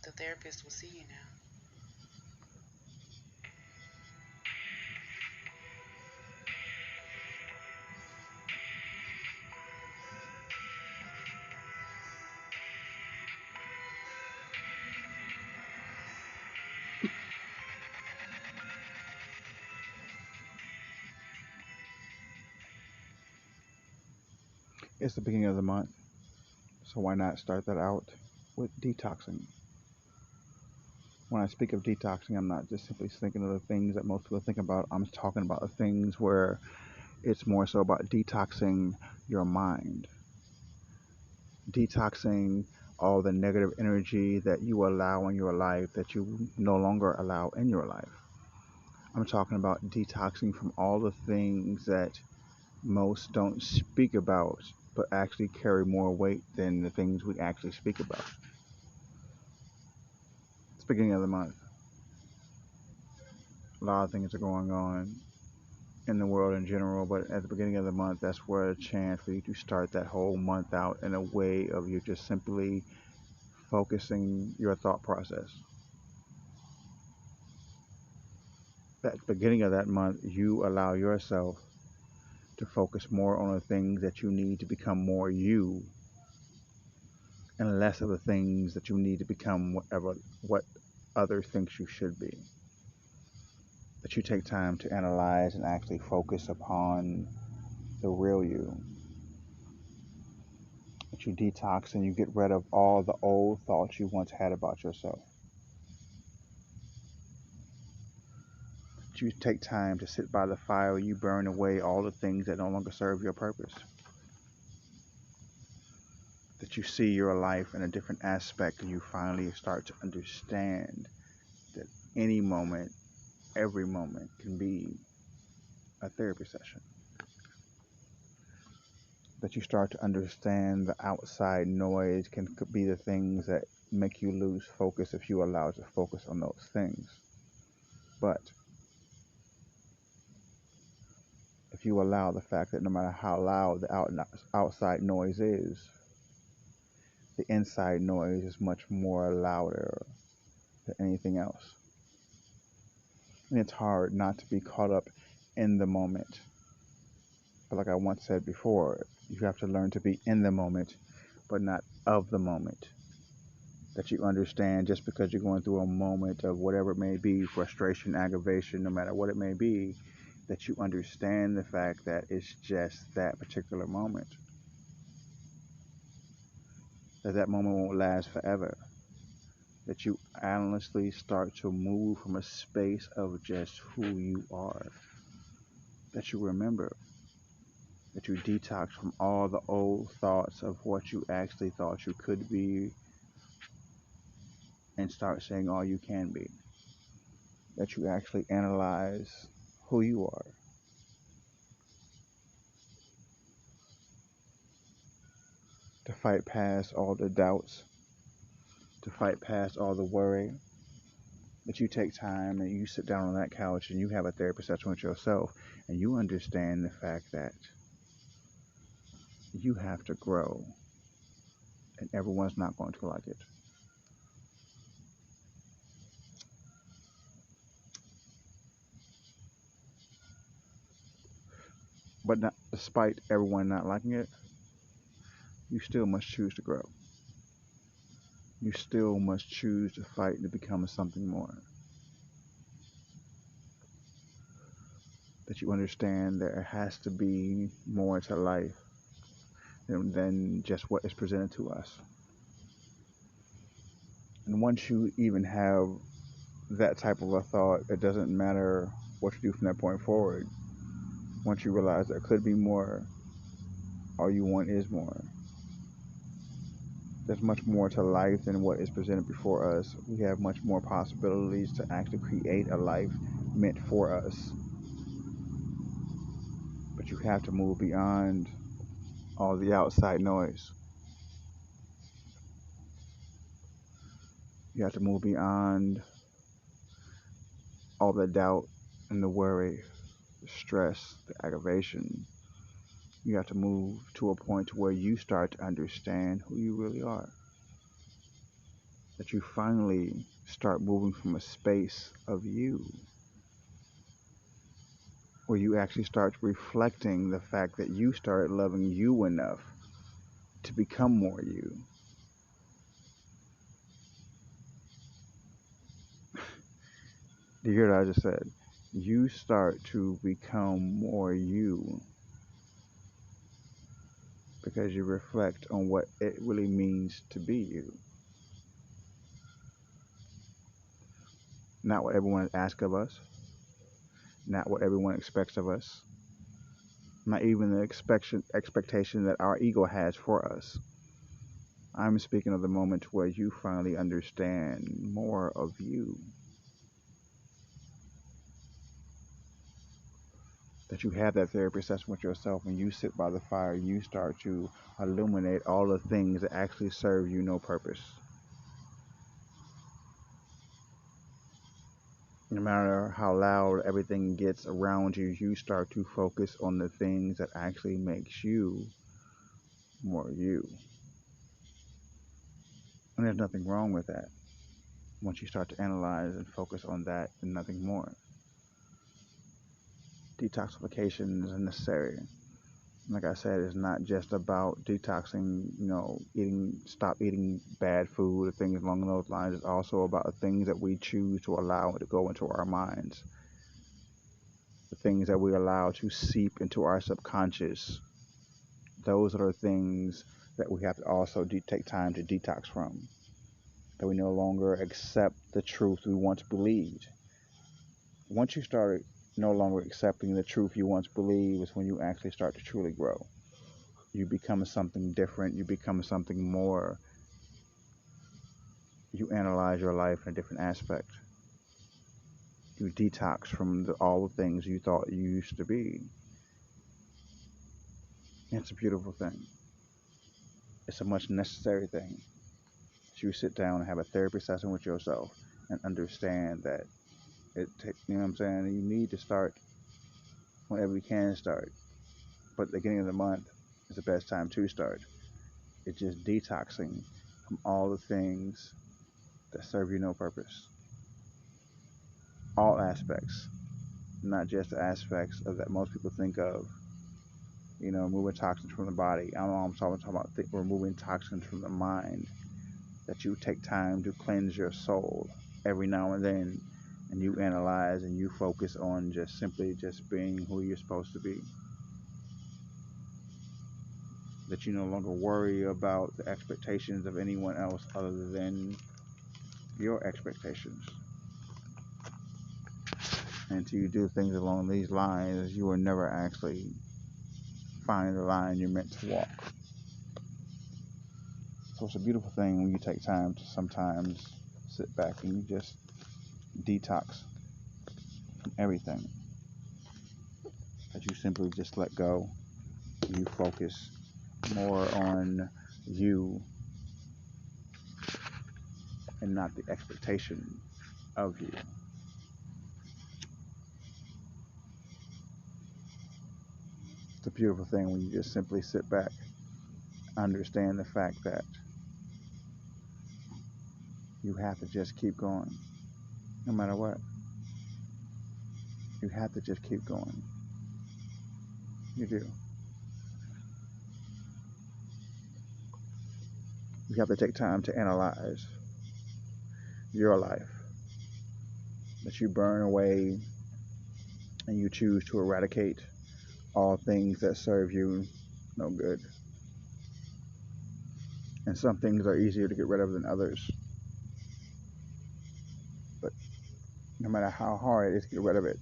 The therapist will see you now. It's the beginning of the month, so why not start that out with detoxing? When I speak of detoxing, I'm not just simply thinking of the things that most people think about. I'm talking about the things where it's more so about detoxing your mind, detoxing all the negative energy that you allow in your life that you no longer allow in your life. I'm talking about detoxing from all the things that most don't speak about, but actually carry more weight than the things we actually speak about. It's the beginning of the month. A lot of things are going on in the world in general, but at the beginning of the month, that's where a chance for you to start that whole month out in a way of you just simply focusing your thought process. At the beginning of that month, you allow yourself to focus more on the things that you need to become more you and less of the things that you need to become what others think you should be. That you take time to analyze and actually focus upon the real you. That you detox and you get rid of all the old thoughts you once had about yourself. That you take time to sit by the fire, you burn away all the things that no longer serve your purpose. That you see your life in a different aspect and you finally start to understand that any moment, every moment can be a therapy session. That you start to understand the outside noise can could be the things that make you lose focus if you allow to focus on those things. But if you allow the fact that no matter how loud the outside noise is, the inside noise is much more louder than anything else. And it's hard not to be caught up in the moment. But like I once said before, you have to learn to be in the moment, but not of the moment. That you understand just because you're going through a moment of whatever it may be, frustration, aggravation, no matter what it may be, that you understand the fact that it's just that particular moment. That that moment won't last forever. That you honestly start to move from a space of just who you are. That you remember. That you detox from all the old thoughts of what you actually thought you could be and start saying all you can be. That you actually analyze who you are. To fight past all the doubts, to fight past all the worry. That you take time and you sit down on that couch and you have a therapy session with yourself and you understand the fact that you have to grow and everyone's not going to like it. But not, despite everyone not liking it, you still must choose to grow. You still must choose to fight to become something more. That you understand there has to be more to life than just what is presented to us. And once you even have that type of a thought, it doesn't matter what you do from that point forward. Once you realize there could be more, all you want is more. There's much more to life than what is presented before us. We have much more possibilities to actually create a life meant for us. But you have to move beyond all the outside noise. You have to move beyond all the doubt and the worry, the stress, the aggravation. You have to move to a point where you start to understand who you really are. that you finally start moving from a space of you, where you actually start reflecting the fact that you started loving you enough to become more you. Do you hear what I just said? You start to become more you because you reflect on what it really means to be you. Not what everyone asks of us, not what everyone expects of us, not even the expectation that our ego has for us. I'm speaking of the moment where you finally understand more of you. That you have that therapy session with yourself and you sit by the fire, you start to illuminate all the things that actually serve you no purpose. No matter how loud everything gets around you, you start to focus on the things that actually makes you more you. And there's nothing wrong with that once you start to analyze and focus on that and nothing more. Detoxification is necessary. Like I said, it's not just about detoxing, stop eating bad food or things along those lines. It's also about the things that we choose to allow to go into our minds, the things that we allow to seep into our subconscious. Those are the things that we have to also take time to detox from. That we no longer accept the truth we once believed. Once you start no longer accepting the truth you once believed is when you actually start to truly grow. You become something different. You become something more. You analyze your life in a different aspect. You detox from all the things you thought you used to be. It's a beautiful thing. It's a much necessary thing. You sit down and have a therapy session with yourself and understand that you know what I'm saying? You need to start whenever you can start. But the beginning of the month is the best time to start. It's just detoxing from all the things that serve you no purpose. All aspects, not just the aspects of that most people think of. Moving toxins from the body. I'm talking about removing toxins from the mind. That you take time to cleanse your soul every now and then, and you analyze and you focus on just simply just being who you're supposed to be. That you no longer worry about the expectations of anyone else other than your expectations. And until you do things along these lines, you will never actually find the line you're meant to walk. So it's a beautiful thing when you take time to sometimes sit back and you just detox from everything. That you simply just let go. You focus more on you and not the expectation of you. It's a beautiful thing when you just simply sit back, understand the fact that you have to just keep going, no matter what. You have to just keep going. You do. You have to take time to analyze your life, that you burn away and you choose to eradicate all things that serve you no good. And some things are easier to get rid of than others. But no matter how hard it is to get rid of it,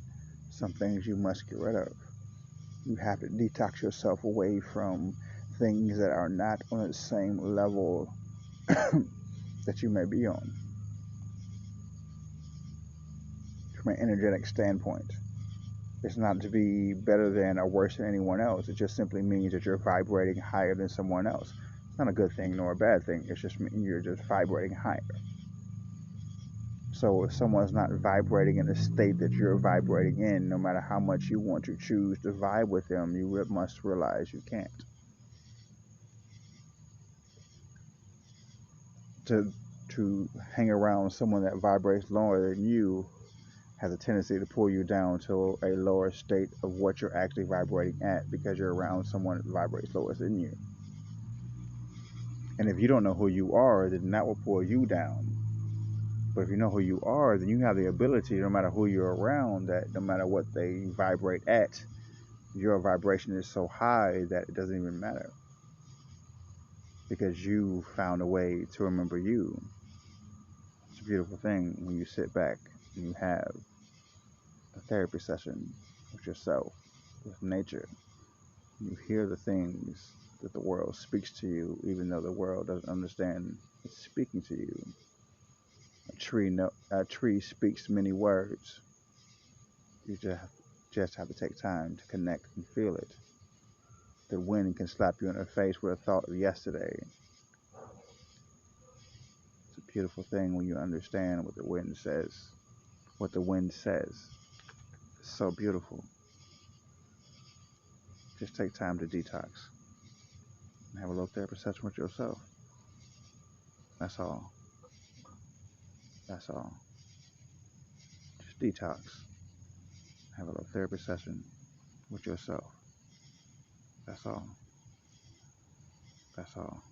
some things you must get rid of. You have to detox yourself away from things that are not on the same level that you may be on from an energetic standpoint. It's not to be better than or worse than anyone else. It just simply means that you're vibrating higher than someone else. It's not a good thing nor a bad thing. It's just you're just vibrating higher. So if someone's not vibrating in the state that you're vibrating in, no matter how much you want to choose to vibe with them, you must realize you can't. To to hang around someone that vibrates lower than you has a tendency to pull you down to a lower state of what you're actually vibrating at because you're around someone that vibrates lower than you. And if you don't know who you are, then that will pull you down. But if you know who you are, then you have the ability, no matter who you're around, that no matter what they vibrate at, your vibration is so high that it doesn't even matter because you found a way to remember you. It's a beautiful thing when you sit back and you have a therapy session with yourself, with nature. You hear the things that the world speaks to you, even though the world doesn't understand it's speaking to you. A tree speaks many words. You just have to take time to connect and feel it. The wind can slap you in the face with a thought of yesterday. It's a beautiful thing when you understand what the wind says. What the wind says. It's so beautiful. Just take time to detox and have a little therapy session with yourself. That's all. That's all. Just detox. Have a little therapy session with yourself. That's all. That's all.